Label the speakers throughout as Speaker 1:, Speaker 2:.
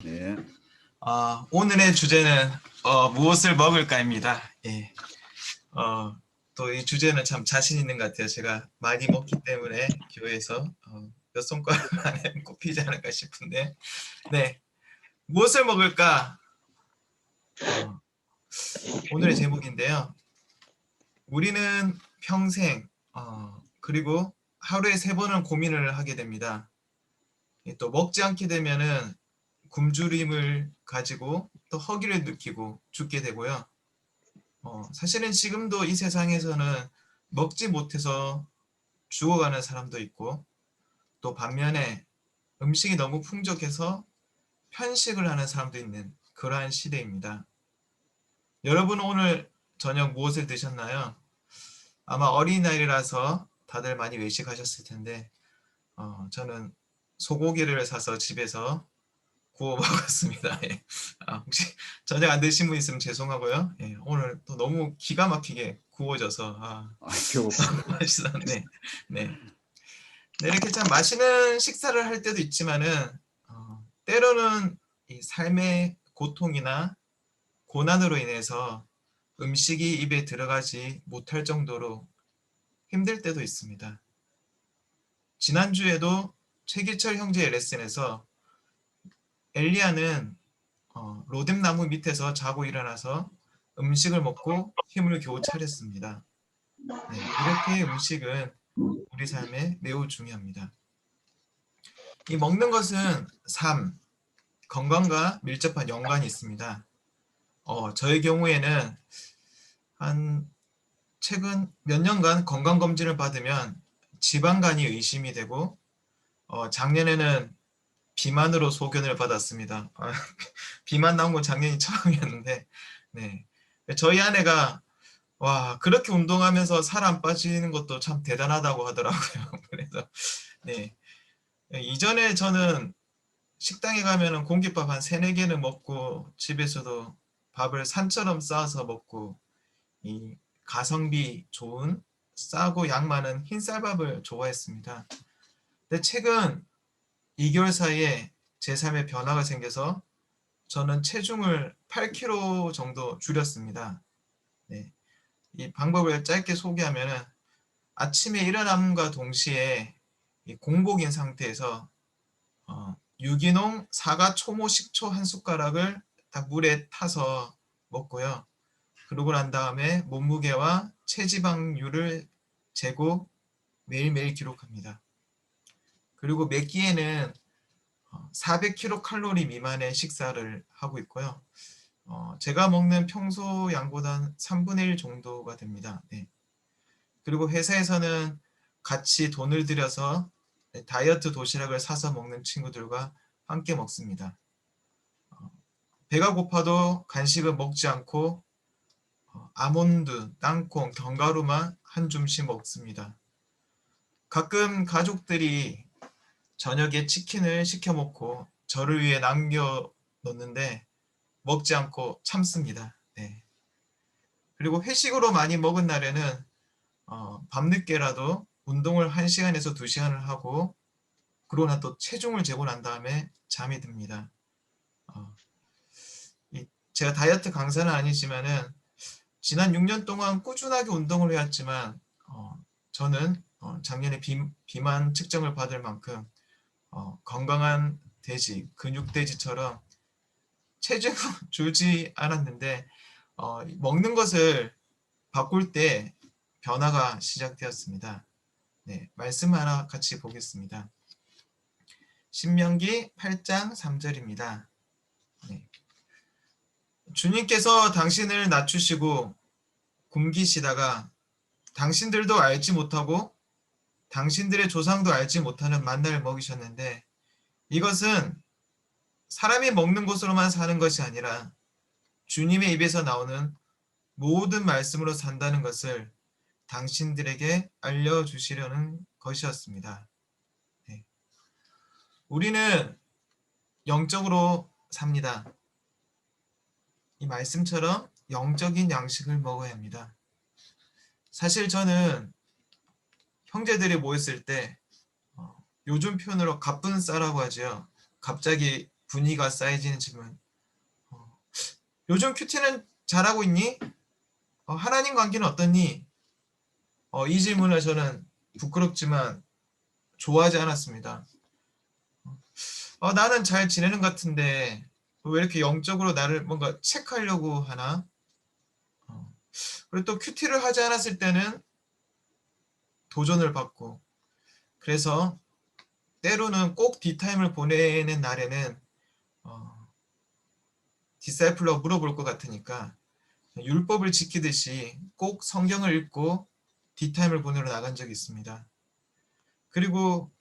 Speaker 1: 네.
Speaker 2: 오늘의 주제는 무엇을 먹을까입니다. 예. 또 이 주제는 참 자신 있는 것 같아요. 제가 많이 먹기 때문에 교회에서 몇 손가락 안에 꼽히지 않을까 싶은데, 네. 무엇을 먹을까? 어, 오늘의 제목인데요. 우리는 평생 그리고 하루에 3번은 고민을 하게 됩니다. 또 먹지 않게 되면은 굶주림을 가지고 또 허기를 느끼고 죽게 되고요. 사실은 지금도 이 세상에서는 먹지 못해서 죽어가는 사람도 있고, 또 반면에 음식이 너무 풍족해서 편식을 하는 사람도 있는 그러한 시대입니다. 여러분 오늘 저녁 무엇을 드셨나요? 아마 어린이날이라서 다들 많이 외식하셨을 텐데, 저는 소고기를 사서 집에서 구워 먹었습니다. 예. 혹시 저녁 안 드신 분 있으면 죄송하고요. 예, 오늘 또 너무 기가 막히게 구워져서
Speaker 1: 배고프네.
Speaker 2: 맛있었네. 네. 네, 이렇게 참 맛있는 식사를 할 때도 있지만은 때로는 이 삶의 고통이나 고난으로 인해서 음식이 입에 들어가지 못할 정도로 힘들 때도 있습니다. 지난주에도 최기철 형제의 레슨에서 엘리야는 로뎀나무 밑에서 자고 일어나서 음식을 먹고 힘을 겨우 차렸습니다. 네, 이렇게 음식은 우리 삶에 매우 중요합니다. 이 먹는 것은 삶, 건강과 밀접한 연관이 있습니다. 저의 경우에는 한 최근 몇 년간 건강검진을 받으면 지방간이 의심이 되고, 작년에는 비만으로 소견을 받았습니다. 비만 나온 건 작년이 처음이었는데, 네. 저희 아내가 와, 그렇게 운동하면서 살 안 빠지는 것도 참 대단하다고 하더라고요. 그래서 네. 이전에 저는 식당에 가면은 공깃밥 한 3-4개는 먹고 집에서도 밥을 산처럼 쌓아서 먹고 이 가성비 좋은 싸고 양 많은 흰쌀밥을 좋아했습니다. 근데 최근 2개월 사이에 제 삶에 변화가 생겨서 저는 체중을 8kg 정도 줄였습니다. 네. 이 방법을 짧게 소개하면은 아침에 일어남과 동시에 이 공복인 상태에서 유기농 사과 초모 식초 한 숟가락을 딱 물에 타서 먹고요. 그러고 난 다음에 몸무게와 체지방률을 재고 매일매일 기록합니다. 그리고 몇 끼에는 400kcal 미만의 식사를 하고 있고요. 제가 먹는 평소 양보다 3분의 1 정도가 됩니다. 네. 그리고 회사에서는 같이 돈을 들여서 다이어트 도시락을 사서 먹는 친구들과 함께 먹습니다. 배가 고파도 간식을 먹지 않고 아몬드, 땅콩, 견과류만 한 줌씩 먹습니다. 가끔 가족들이 저녁에 치킨을 시켜 먹고 저를 위해 남겨 놓는데 먹지 않고 참습니다. 네. 그리고 회식으로 많이 먹은 날에는 밤늦게라도 운동을 1시간에서 2시간을 하고 그러고 난 또 체중을 재고 난 다음에 잠이 듭니다. 제가 다이어트 강사는 아니지만은 지난 6년 동안 꾸준하게 운동을 해왔지만 저는 작년에 비만 측정을 받을 만큼 건강한 돼지, 근육돼지처럼 체중은 줄지 않았는데 먹는 것을 바꿀 때 변화가 시작되었습니다. 네, 말씀 하나 같이 보겠습니다. 신명기 8장 3절입니다. 네. 주님께서 당신을 낮추시고 굶기시다가 당신들도 알지 못하고 당신들의 조상도 알지 못하는 만나를 먹이셨는데 이것은 사람이 먹는 것으로만 사는 것이 아니라 주님의 입에서 나오는 모든 말씀으로 산다는 것을 당신들에게 알려주시려는 것이었습니다. 네. 우리는 영적으로 삽니다. 이 말씀처럼 영적인 양식을 먹어야 합니다. 사실 저는 형제들이 모였을 때 요즘 표현으로 갑분싸라고 하죠. 갑자기 분위기가 쌓여지는 질문. 요즘 큐티는 잘하고 있니? 하나님 관계는 어떻니? 이 질문을 저는 부끄럽지만 좋아하지 않았습니다. 나는 잘 지내는 것 같은데 왜 이렇게 영적으로 나를 뭔가 체크하려고 하나? 그리고 또 큐티를 하지 않았을 때는 도전을 받고, 그래서 때로는 꼭 D타임을 보내는 날에는 디사이플러가 물어볼 것 같으니까 율법을 지키듯이 꼭 성경을 읽고 D타임을 보내러 나간 적이 있습니다. 그리고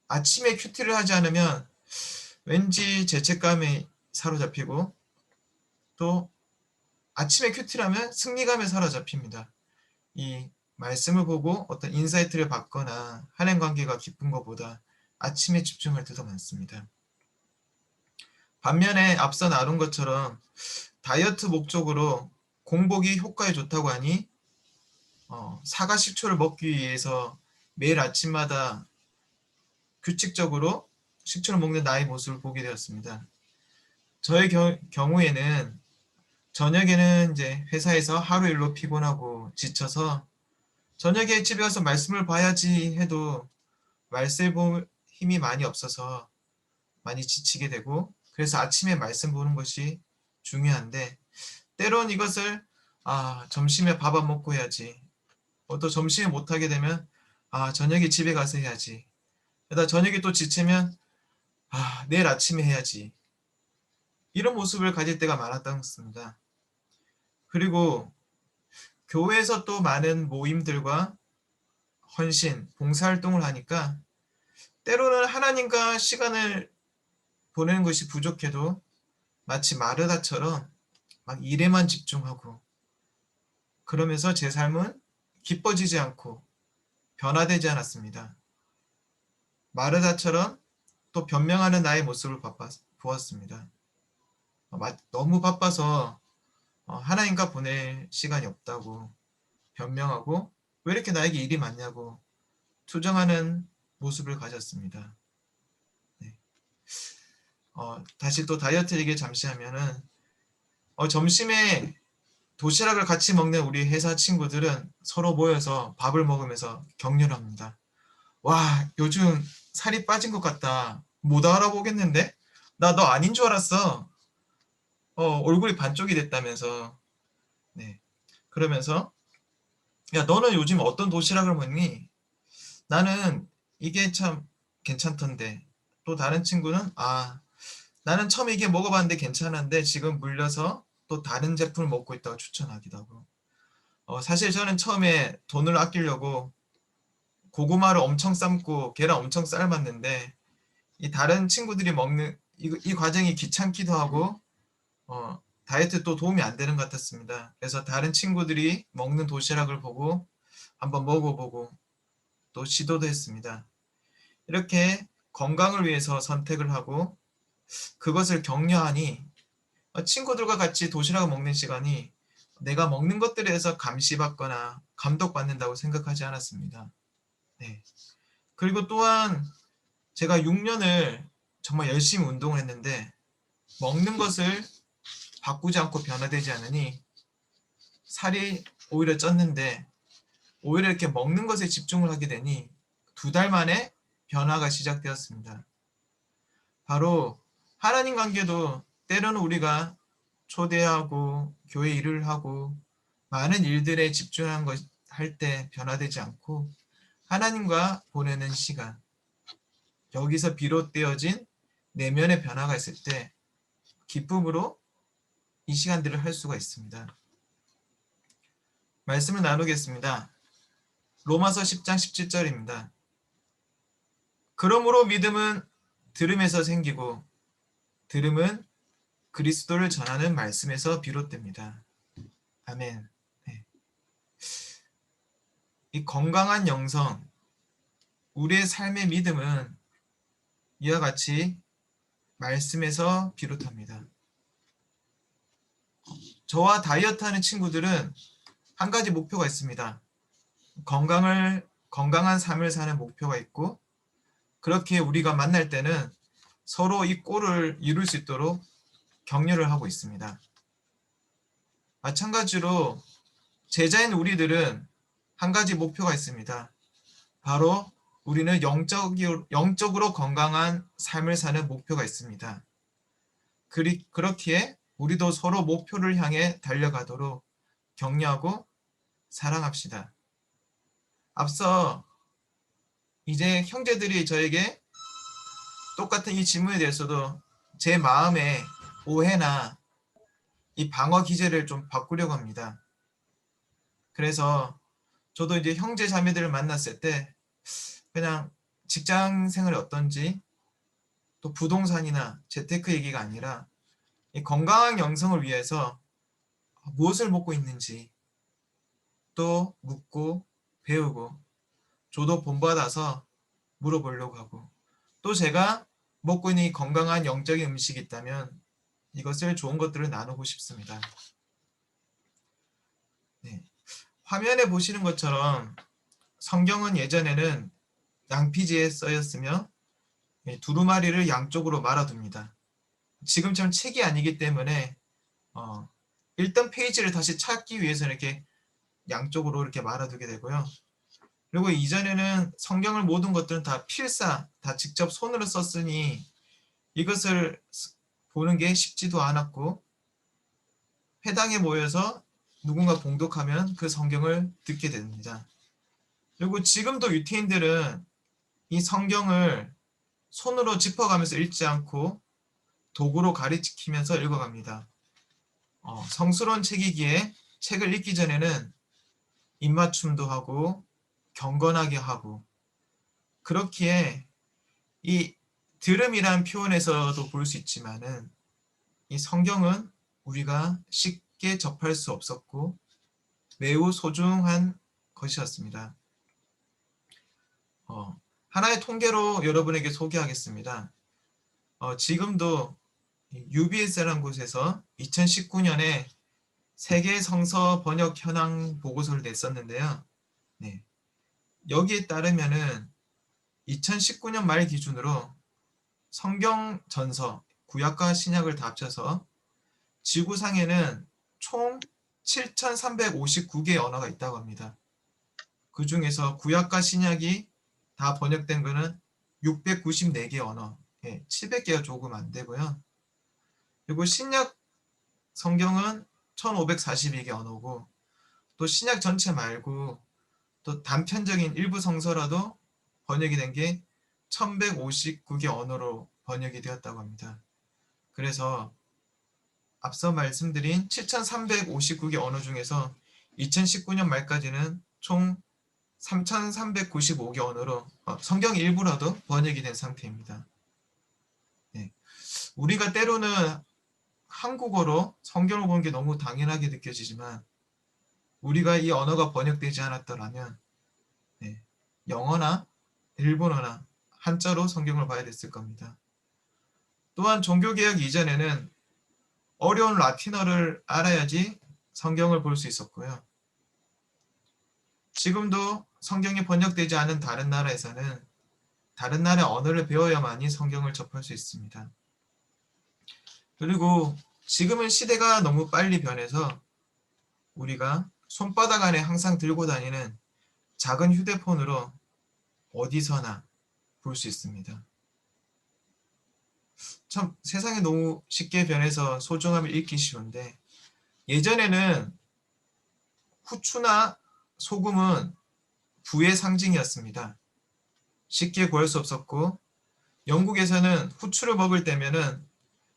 Speaker 2: 아침에 큐티를 하지 않으면 왠지 죄책감에 사로잡히고, 또 아침에 큐티를 하면 승리감에 사로잡힙니다. 이 말씀을 보고 어떤 인사이트를 받거나 하나님 관계가 깊은 것보다 아침에 집중할 때도 많습니다. 반면에 앞서 나눈 것처럼 다이어트 목적으로 공복이 효과에 좋다고 하니 사과 식초를 먹기 위해서 매일 아침마다 규칙적으로 식초를 먹는 나의 모습을 보게 되었습니다. 저의 경우에는 저녁에는 이제 회사에서 하루 일로 피곤하고 지쳐서 저녁에 집에 가서 말씀을 봐야지 해도 말씀 볼 힘이 많이 없어서 많이 지치게 되고, 그래서 아침에 말씀 보는 것이 중요한데, 때론 이것을 점심에 밥 안 먹고 해야지, 또 점심에 못하게 되면 저녁에 집에 가서 해야지, 그러다 저녁에 또 지치면 내일 아침에 해야지, 이런 모습을 가질 때가 많았습니다. 그리고 교회에서 또 많은 모임들과 헌신, 봉사활동을 하니까 때로는 하나님과 시간을 보내는 것이 부족해도 마치 마르다처럼 막 일에만 집중하고, 그러면서 제 삶은 기뻐지지 않고 변화되지 않았습니다. 마르다처럼 또 변명하는 나의 모습을 보았습니다. 너무 바빠서 하나님과 보낼 시간이 없다고 변명하고, 왜 이렇게 나에게 일이 많냐고 투정하는 모습을 가졌습니다. 네. 다시 또 다이어트 얘기 잠시 하면은 점심에 도시락을 같이 먹는 우리 회사 친구들은 서로 모여서 밥을 먹으면서 격려를 합니다. 와, 요즘 살이 빠진 것 같다. 못 알아보겠는데? 나 너 아닌 줄 알았어. 얼굴이 반쪽이 됐다면서. 네. 그러면서 야, 너는 요즘 어떤 도시락을 먹니? 나는 이게 참 괜찮던데. 또 다른 친구는 나는 처음 이게 먹어봤는데 괜찮은데 지금 물려서 또 다른 제품을 먹고 있다고 추천하기도 하고. 사실 저는 처음에 돈을 아끼려고 고구마를 엄청 삶고 계란 엄청 삶았는데, 이 다른 친구들이 먹는 이 과정이 귀찮기도 하고 다이어트 또 도움이 안 되는 것 같았습니다. 그래서 다른 친구들이 먹는 도시락을 보고 한번 먹어보고 또 시도도 했습니다. 이렇게 건강을 위해서 선택을 하고 그것을 격려하니 친구들과 같이 도시락을 먹는 시간이 내가 먹는 것들에 대해서 감시받거나 감독받는다고 생각하지 않았습니다. 네. 그리고 또한 제가 6년을 정말 열심히 운동을 했는데 먹는 것을 바꾸지 않고 변화되지 않으니 살이 오히려 쪘는데, 오히려 이렇게 먹는 것에 집중을 하게 되니 2달 만에 변화가 시작되었습니다. 바로 하나님 관계도 때로는 우리가 초대하고 교회 일을 하고 많은 일들에 집중한 것 할 때 변화되지 않고, 하나님과 보내는 시간, 여기서 비롯되어진 내면의 변화가 있을 때 기쁨으로 이 시간들을 할 수가 있습니다. 말씀을 나누겠습니다. 로마서 10장 17절입니다. 그러므로 믿음은 들음에서 생기고 들음은 그리스도를 전하는 말씀에서 비롯됩니다. 아멘. 네. 이 건강한 영성, 우리의 삶의 믿음은 이와 같이 말씀에서 비롯합니다. 저와 다이어트하는 친구들은 한 가지 목표가 있습니다. 건강한 삶을 사는 목표가 있고, 그렇게 우리가 만날 때는 서로 이 꼴을 이룰 수 있도록 격려를 하고 있습니다. 마찬가지로 제자인 우리들은 한 가지 목표가 있습니다. 바로 우리는 영적으로 건강한 삶을 사는 목표가 있습니다. 그렇기에 우리도 서로 목표를 향해 달려가도록 격려하고 사랑합시다. 앞서 이제 형제들이 저에게 똑같은 이 질문에 대해서도 제 마음의 오해나 이 방어 기제를 좀 바꾸려고 합니다. 그래서 저도 이제 형제 자매들을 만났을 때 그냥 직장 생활이 어떤지 또 부동산이나 재테크 얘기가 아니라 이 건강한 영성을 위해서 무엇을 먹고 있는지 또 묻고 배우고 저도 본받아서 물어보려고 하고 또 제가 먹고 있는 이 건강한 영적인 음식이 있다면 이것을 좋은 것들을 나누고 싶습니다. 네. 화면에 보시는 것처럼 성경은 예전에는 양피지에 써였으며 두루마리를 양쪽으로 말아둡니다. 지금처럼 책이 아니기 때문에 1던 페이지를 다시 찾기 위해서 이렇게 양쪽으로 이렇게 말아두게 되고요. 그리고 이전에는 성경을 모든 것들은 다 필사, 다 직접 손으로 썼으니 이것을 보는 게 쉽지도 않았고 회당에 모여서 누군가 봉독하면 그 성경을 듣게 됩니다. 그리고 지금도 유태인들은 이 성경을 손으로 짚어가면서 읽지 않고 도구로 가리키면서 읽어갑니다. 성스러운 책이기에 책을 읽기 전에는 입맞춤도 하고 경건하게 하고 그렇기에 이 들음이란 표현에서도 볼 수 있지만은 이 성경은 우리가 쉽게 접할 수 없었고 매우 소중한 것이었습니다. 하나의 통계로 여러분에게 소개하겠습니다. 지금도 UBS라는 곳에서 2019년에 세계 성서 번역 현황 보고서를 냈었는데요. 네. 여기에 따르면은 2019년 말 기준으로 성경 전서, 구약과 신약을 다 합쳐서 지구상에는 총 7,359개의 언어가 있다고 합니다. 그 중에서 구약과 신약이 다 번역된 거는 694개 언어, 700개가 조금 안 되고요. 그리고 신약 성경은 1,542개 언어고 또 신약 전체 말고 또 단편적인 일부 성서라도 번역이 된 게 1159개 언어로 번역이 되었다고 합니다. 그래서 앞서 말씀드린 7,359개 언어 중에서 2019년 말까지는 총 3,395개 언어로 성경 일부라도 번역이 된 상태입니다. 네. 우리가 때로는 한국어로 성경을 보는 게 너무 당연하게 느껴지지만 우리가 이 언어가 번역되지 않았더라면 영어나 일본어나 한자로 성경을 봐야 됐을 겁니다. 또한 종교개혁 이전에는 어려운 라틴어를 알아야지 성경을 볼 수 있었고요. 지금도 성경이 번역되지 않은 다른 나라에서는 다른 나라의 언어를 배워야만이 성경을 접할 수 있습니다. 그리고 지금은 시대가 너무 빨리 변해서 우리가 손바닥 안에 항상 들고 다니는 작은 휴대폰으로 어디서나 볼 수 있습니다. 참 세상이 너무 쉽게 변해서 소중함을 잃기 쉬운데 예전에는 후추나 소금은 부의 상징이었습니다. 쉽게 구할 수 없었고 영국에서는 후추를 먹을 때면은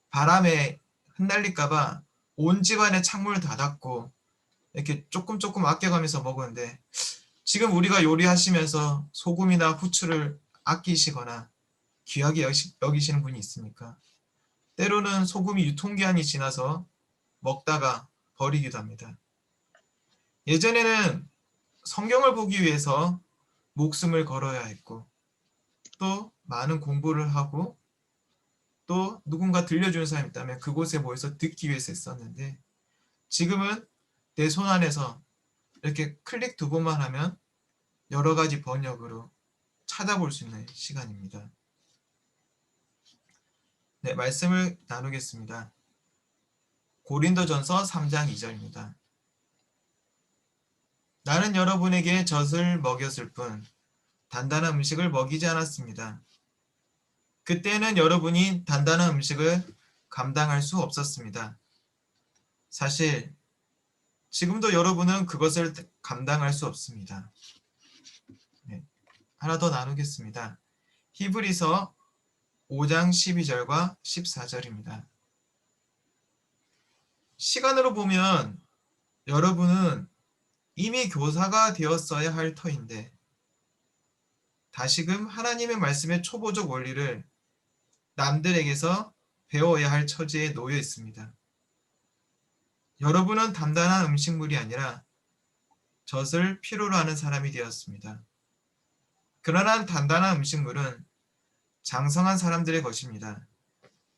Speaker 2: 바람에 흩날릴까봐 온 집안의 창문을 닫았고 이렇게 조금 아껴가면서 먹었는데 지금 우리가 요리하시면서 소금이나 후추를 아끼시거나 귀하게 여기시는 분이 있습니까? 때로는 소금이 유통기한이 지나서 먹다가 버리기도 합니다. 예전에는 성경을 보기 위해서 목숨을 걸어야 했고 또 많은 공부를 하고 또 누군가 들려주는 사람이 있다면 그곳에 모여서 듣기 위해서 했었는데 지금은 내 손 안에서 이렇게 클릭 두 번만 하면 여러 가지 번역으로 찾아볼 수 있는 시간입니다. 네, 말씀을 나누겠습니다. 고린도전서 3장 2절입니다. 나는 여러분에게 젖을 먹였을 뿐 단단한 음식을 먹이지 않았습니다. 그때는 여러분이 단단한 음식을 감당할 수 없었습니다. 사실 지금도 여러분은 그것을 감당할 수 없습니다. 네, 하나 더 나누겠습니다. 히브리서 5장 12절과 14절입니다. 시간으로 보면 여러분은 이미 교사가 되었어야 할 터인데 다시금 하나님의 말씀의 초보적 원리를 남들에게서 배워야 할 처지에 놓여 있습니다. 여러분은 단단한 음식물이 아니라 젖을 필요로 하는 사람이 되었습니다. 그러나 단단한 음식물은 장성한 사람들의 것입니다.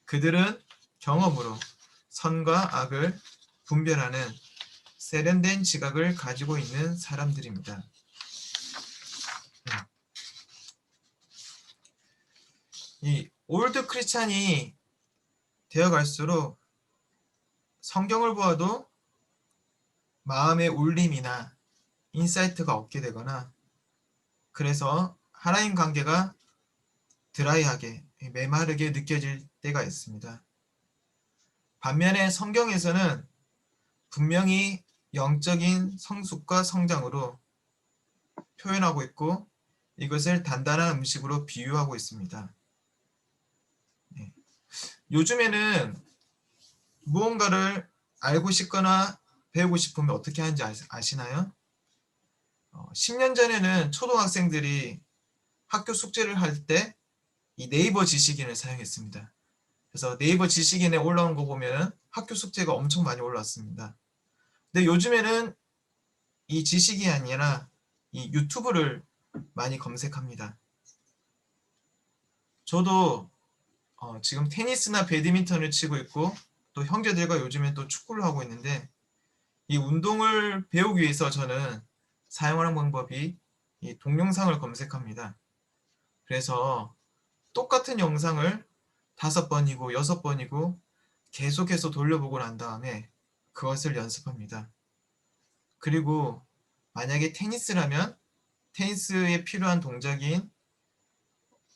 Speaker 2: 그들은 경험으로 선과 악을 분별하는 세련된 지각을 가지고 있는 사람들입니다. 이 올드 크리스찬이 되어갈수록 성경을 보아도 마음의 울림이나 인사이트가 없게 되거나 그래서 하나님 관계가 드라이하게 메마르게 느껴질 때가 있습니다. 반면에 성경에서는 분명히 영적인 성숙과 성장으로 표현하고 있고 이것을 단단한 음식으로 비유하고 있습니다. 네. 요즘에는 무언가를 알고 싶거나 배우고 싶으면 어떻게 하는지 아시나요? 10년 전에는 초등학생들이 학교 숙제를 할 때 이 네이버 지식인을 사용했습니다. 그래서 네이버 지식인에 올라온 거 보면 학교 숙제가 엄청 많이 올랐습니다. 근데 요즘에는 이 지식이 아니라 이 유튜브를 많이 검색합니다. 저도 지금 테니스나 배드민턴을 치고 있고 또 형제들과 요즘에 또 축구를 하고 있는데 이 운동을 배우기 위해서 저는 사용하는 방법이 이 동영상을 검색합니다. 그래서 똑같은 영상을 5번이고 6번이고 계속해서 돌려보고 난 다음에 그것을 연습합니다. 그리고 만약에 테니스라면 테니스에 필요한 동작인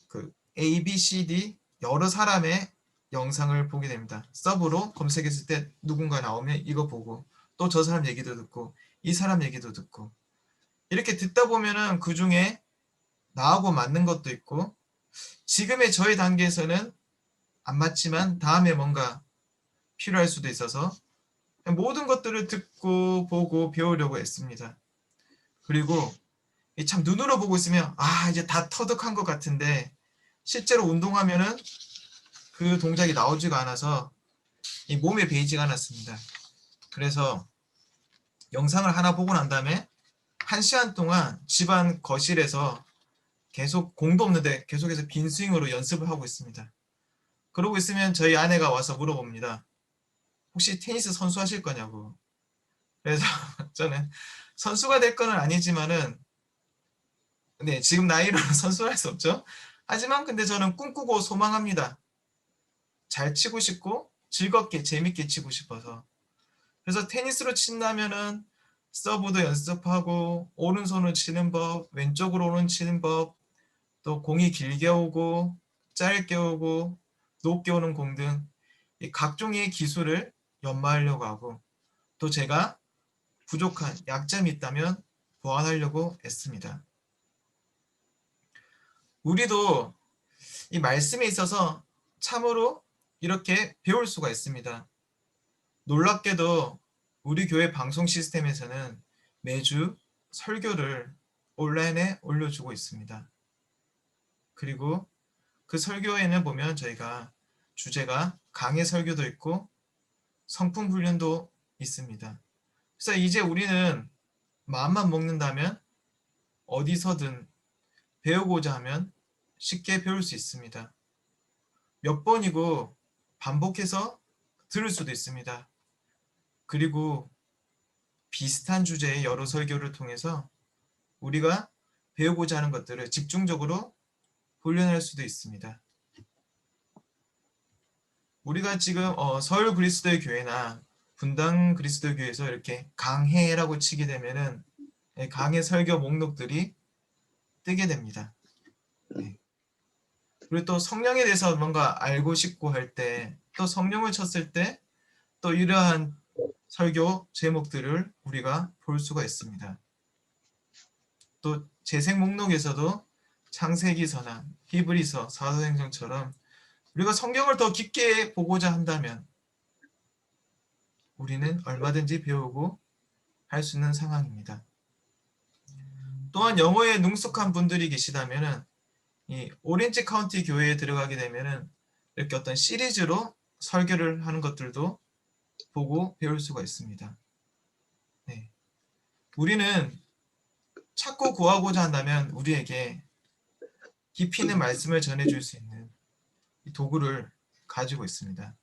Speaker 2: 그 A, B, C, D 여러 사람의 영상을 보게 됩니다. 서브로 검색했을 때 누군가 나오면 이거 보고 또 저 사람 얘기도 듣고 이 사람 얘기도 듣고 이렇게 듣다 보면은 그 중에 나하고 맞는 것도 있고 지금의 저의 단계에서는 안 맞지만 다음에 뭔가 필요할 수도 있어서 모든 것들을 듣고 보고 배우려고 했습니다. 그리고 참 눈으로 보고 있으면 이제 다 터득한 것 같은데 실제로 운동하면은 그 동작이 나오지가 않아서 이 몸에 배이지가 않았습니다. 그래서 영상을 하나 보고 난 다음에 1시간 동안 집안 거실에서 계속 공도 없는데 계속해서 빈스윙으로 연습을 하고 있습니다. 그러고 있으면 저희 아내가 와서 물어봅니다. 혹시 테니스 선수 하실 거냐고. 그래서 저는 선수가 될 거는 아니지만은 네, 지금 나이로는 선수를 할 수 없죠. 하지만 근데 저는 꿈꾸고 소망합니다. 잘 치고 싶고 즐겁게 재밌게 치고 싶어서. 그래서 테니스로 친다면은 서브도 연습하고 오른손으로 치는 법, 왼쪽으로 오는 치는 법, 또 공이 길게 오고 짧게 오고 높게 오는 공 등 각종의 기술을 연마하려고 하고 또 제가 부족한 약점이 있다면 보완하려고 했습니다. 우리도 이 말씀에 있어서 참으로 이렇게 배울 수가 있습니다. 놀랍게도 우리 교회 방송 시스템에서는 매주 설교를 온라인에 올려주고 있습니다. 그리고 그 설교에는 보면 저희가 주제가 강해 설교도 있고 성품 훈련도 있습니다. 그래서 이제 우리는 마음만 먹는다면 어디서든 배우고자 하면 쉽게 배울 수 있습니다. 몇 번이고 반복해서 들을 수도 있습니다. 그리고 비슷한 주제의 여러 설교를 통해서 우리가 배우고자 하는 것들을 집중적으로 훈련할 수도 있습니다. 우리가 지금 서울 그리스도의 교회나 분당 그리스도의 교회에서 이렇게 강해라고 치게 되면은 강해 설교 목록들이 뜨게 됩니다. 네. 그리고 또 성령에 대해서 뭔가 알고 싶고 할 때, 또 성령을 쳤을 때 또 이러한 설교 제목들을 우리가 볼 수가 있습니다. 또 재생 목록에서도 창세기서나 히브리서, 사도행전처럼 우리가 성경을 더 깊게 보고자 한다면 우리는 얼마든지 배우고 할 수 있는 상황입니다. 또한 영어에 능숙한 분들이 계시다면은 이 오렌지 카운티 교회에 들어가게 되면은 이렇게 어떤 시리즈로 설교를 하는 것들도 보고 배울 수가 있습니다. 네. 우리는 찾고 구하고자 한다면 우리에게 깊이 있는 말씀을 전해줄 수 있는 이 도구를 가지고 있습니다.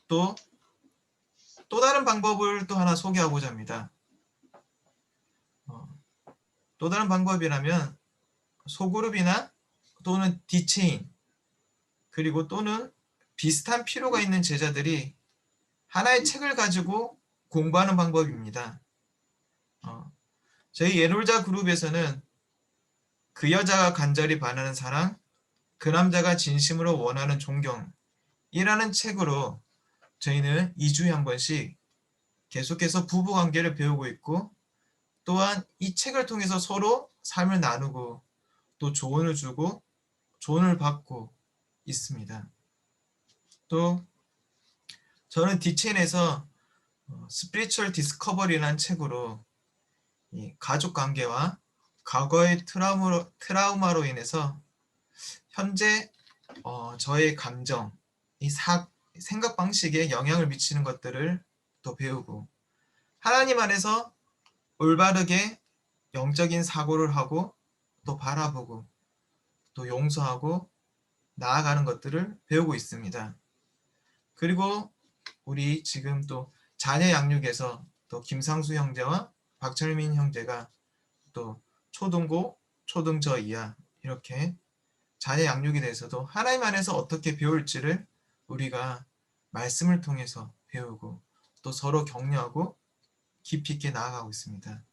Speaker 2: 또 다른 방법을 또 하나 소개하고자 합니다. 또 다른 방법이라면 소그룹이나 또는 디체인 그리고 또는 비슷한 필요가 있는 제자들이 하나의 책을 가지고 공부하는 방법입니다. 저희 예놀자 그룹에서는 그 여자가 간절히 바라는 사랑, 그 남자가 진심으로 원하는 존경이라는 책으로 저희는 2주에 한 번씩 계속해서 부부관계를 배우고 있고 또한 이 책을 통해서 서로 삶을 나누고 또 조언을 주고 조언을 받고 있습니다. 또 저는 디체인에서 스피리추얼 디스커버리라는 책으로 이 가족 관계와 과거의 트라우마로 인해서 현재 저의 감정, 이 생각 방식에 영향을 미치는 것들을 또 배우고 하나님 안에서 올바르게 영적인 사고를 하고 또 바라보고 또 용서하고 나아가는 것들을 배우고 있습니다. 그리고 우리 지금 또 자녀 양육에서 또 김상수 형제와 박철민 형제가 또 초등고, 초등저 이하 이렇게 자녀 양육에 대해서도 하나님 안에서 어떻게 배울지를 우리가 말씀을 통해서 배우고 또 서로 격려하고 깊이 있게 나아가고 있습니다.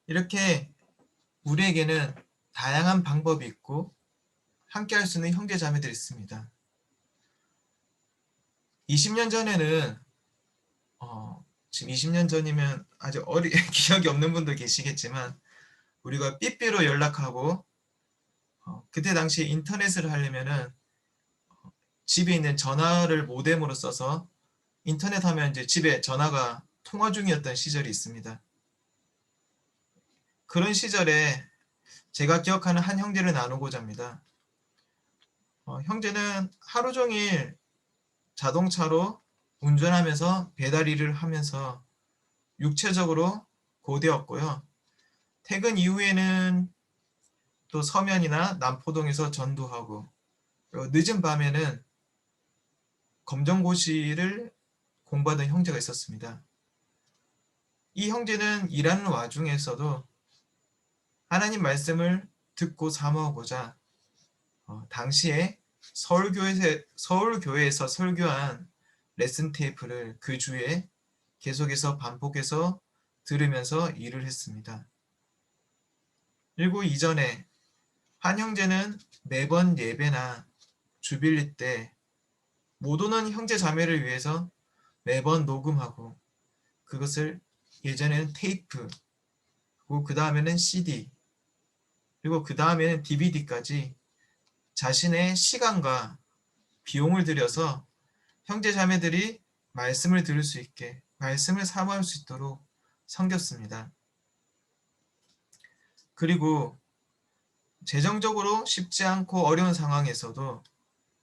Speaker 2: 이렇게 우리에게는 다양한 방법이 있고 함께 할 수 있는 형제 자매들이 있습니다. 20년 전에는 지금 20년 전이면 아직 기억이 없는 분도 계시겠지만 우리가 삐삐로 연락하고 그때 당시 인터넷을 하려면은 집에 있는 전화를 모뎀으로 써서 인터넷 하면 이제 집에 전화가 통화 중이었던 시절이 있습니다. 그런 시절에 제가 기억하는 한 형제를 나누고자 합니다. 형제는 하루 종일 자동차로 운전하면서 배달 일을 하면서 육체적으로 고되었고요. 퇴근 이후에는 또 서면이나 남포동에서 전도하고 늦은 밤에는 검정고시를 공부하던 형제가 있었습니다. 이 형제는 일하는 와중에서도 하나님 말씀을 듣고 사모하고자 당시에 서울교회에서 설교한 레슨 테이프를 그 주에 계속해서 반복해서 들으면서 일을 했습니다. 그리고 이전에 한 형제는 매번 예배나 주빌리 때 못 오는 형제 자매를 위해서 매번 녹음하고 그것을 예전에는 테이프 그리고 그 다음에는 CD 그리고 그 다음에는 DVD까지 자신의 시간과 비용을 들여서 형제 자매들이 말씀을 들을 수 있게 말씀을 사모할 수 있도록 섬겼습니다. 그리고 재정적으로 쉽지 않고 어려운 상황에서도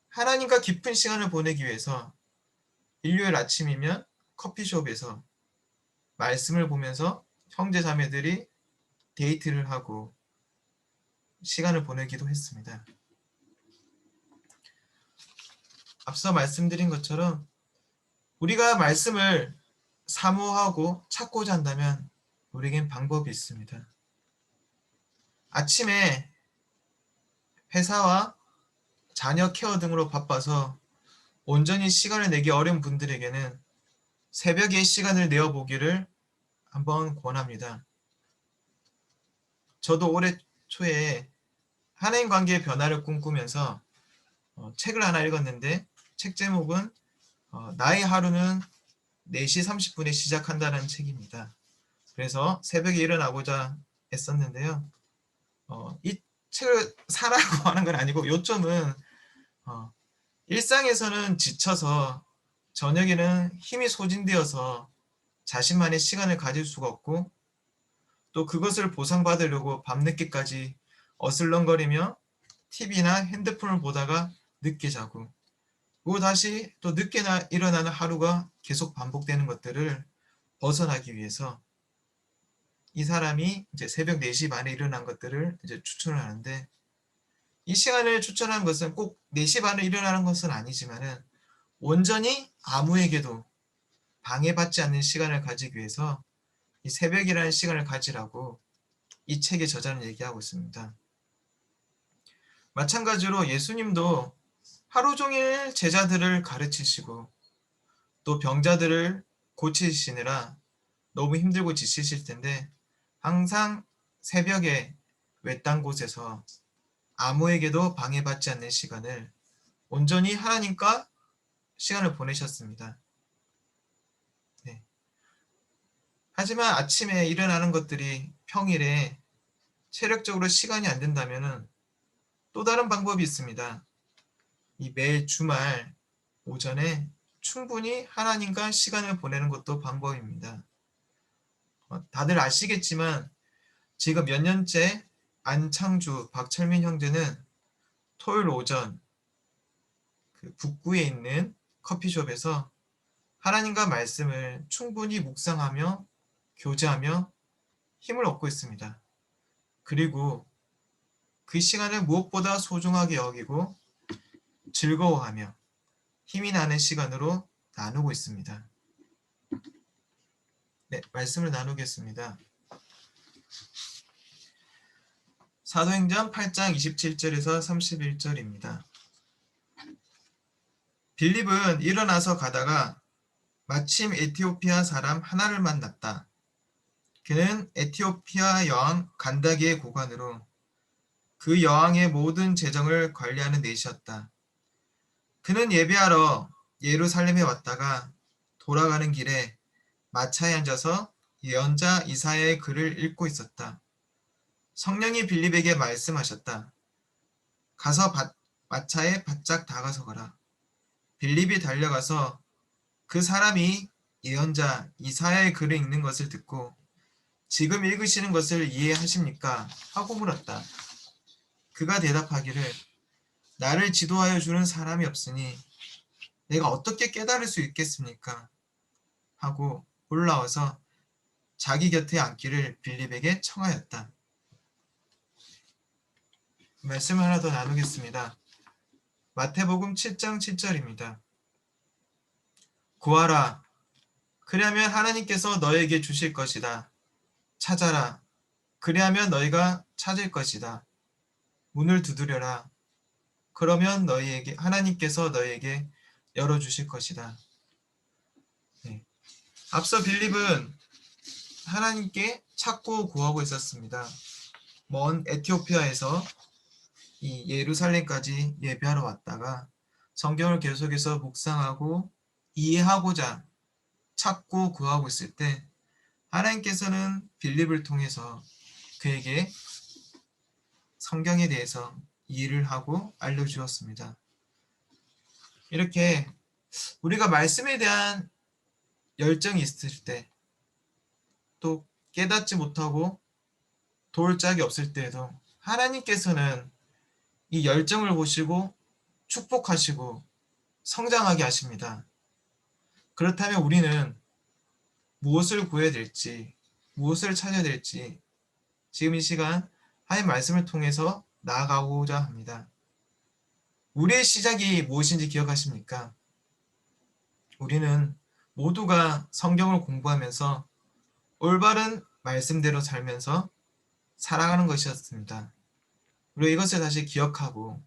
Speaker 2: 하나님과 깊은 시간을 보내기 위해서 일요일 아침이면 커피숍에서 말씀을 보면서 형제 자매들이 데이트를 하고 시간을 보내기도 했습니다. 앞서 말씀드린 것처럼 우리가 말씀을 사모하고 찾고자 한다면 우리에겐 방법이 있습니다. 아침에 회사와 자녀 케어 등으로 바빠서 온전히 시간을 내기 어려운 분들에게는 새벽에 시간을 내어보기를 한번 권합니다. 저도 올해 초에 하나님 관계의 변화를 꿈꾸면서 책을 하나 읽었는데 책 제목은 나의 하루는 4시 30분에 시작한다는 책입니다. 그래서 새벽에 일어나고자 했었는데요. 이 책을 사라고 하는 건 아니고 요점은 일상에서는 지쳐서 저녁에는 힘이 소진되어서 자신만의 시간을 가질 수가 없고 또 그것을 보상받으려고 밤늦게까지 어슬렁거리며 TV나 핸드폰을 보다가 늦게 자고 그리고 다시 또 늦게 일어나는 하루가 계속 반복되는 것들을 벗어나기 위해서 이 사람이 이제 새벽 4시 반에 일어난 것들을 이제 추천을 하는데 이 시간을 추천한 것은 꼭 4시 반에 일어나는 것은 아니지만은 온전히 아무에게도 방해받지 않는 시간을 가지기 위해서 이 새벽이라는 시간을 가지라고 이 책의 저자는 얘기하고 있습니다. 마찬가지로 예수님도 하루 종일 제자들을 가르치시고 또 병자들을 고치시느라 너무 힘들고 지치실 텐데 항상 새벽에 외딴 곳에서 아무에게도 방해받지 않는 시간을 온전히 하나님과 시간을 보내셨습니다. 네. 하지만 아침에 일어나는 것들이 평일에 체력적으로 시간이 안 된다면 또 다른 방법이 있습니다. 이 매 주말 오전에 충분히 하나님과 시간을 보내는 것도 방법입니다. 다들 아시겠지만 지금 몇 년째 안창주, 박철민 형제는 토요일 오전 그 북구에 있는 커피숍에서 하나님과 말씀을 충분히 묵상하며 교제하며 힘을 얻고 있습니다. 그리고 그 시간을 무엇보다 소중하게 여기고 즐거워하며 힘이 나는 시간으로 나누고 있습니다. 네, 말씀을 나누겠습니다. 사도행전 8장 27절에서 31절입니다. 빌립은 일어나서 가다가 마침 에티오피아 사람 하나를 만났다. 그는 에티오피아 여왕 간다기의 고관으로 그 여왕의 모든 재정을 관리하는 내시였다. 그는 예배하러 예루살렘에 왔다가 돌아가는 길에 마차에 앉아서 예언자 이사야의 글을 읽고 있었다. 성령이 빌립에게 말씀하셨다. 가서 마차에 바짝 다가서거라. 빌립이 달려가서 그 사람이 예언자 이사야의 글을 읽는 것을 듣고 지금 읽으시는 것을 이해하십니까? 하고 물었다. 그가 대답하기를 나를 지도하여 주는 사람이 없으니 내가 어떻게 깨달을 수 있겠습니까? 하고 올라와서 자기 곁에 앉기를 빌립에게 청하였다. 말씀을 하나 더 나누겠습니다. 마태복음 7장 7절입니다. 구하라. 그리하면 하나님께서 너에게 주실 것이다. 찾아라. 그리하면 너희가 찾을 것이다. 문을 두드려라. 그러면 하나님께서 너희에게 열어주실 것이다. 네. 앞서 빌립은 하나님께 찾고 구하고 있었습니다. 먼 에티오피아에서 이 예루살렘까지 예배하러 왔다가 성경을 계속해서 묵상하고 이해하고자 찾고 구하고 있을 때 하나님께서는 빌립을 통해서 그에게 성경에 대해서 이해를 하고 알려주었습니다. 이렇게 우리가 말씀에 대한 열정이 있을 때 또 깨닫지 못하고 도울 짝이 없을 때에도 하나님께서는 이 열정을 보시고 축복하시고 성장하게 하십니다. 그렇다면 우리는 무엇을 구해야 될지, 무엇을 찾아야 될지 지금 이 시간 하나님의 말씀을 통해서 나아가고자 합니다. 우리의 시작이 무엇인지 기억하십니까? 우리는 모두가 성경을 공부하면서 올바른 말씀대로 살면서 살아가는 것이었습니다. 우리가 이것을 다시 기억하고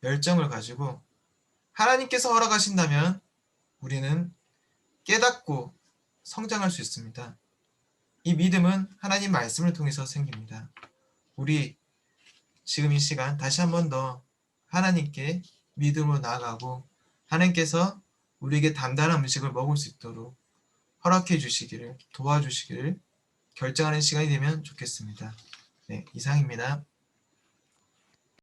Speaker 2: 열정을 가지고 하나님께서 허락하신다면 우리는 깨닫고 성장할 수 있습니다. 이 믿음은 하나님 말씀을 통해서 생깁니다. 우리 지금 이 시간 다시 한 번 더 하나님께 믿음으로 나아가고 하나님께서 우리에게 단단한 음식을 먹을 수 있도록 허락해 주시기를, 도와주시기를 결정하는 시간이 되면 좋겠습니다. 네, 이상입니다.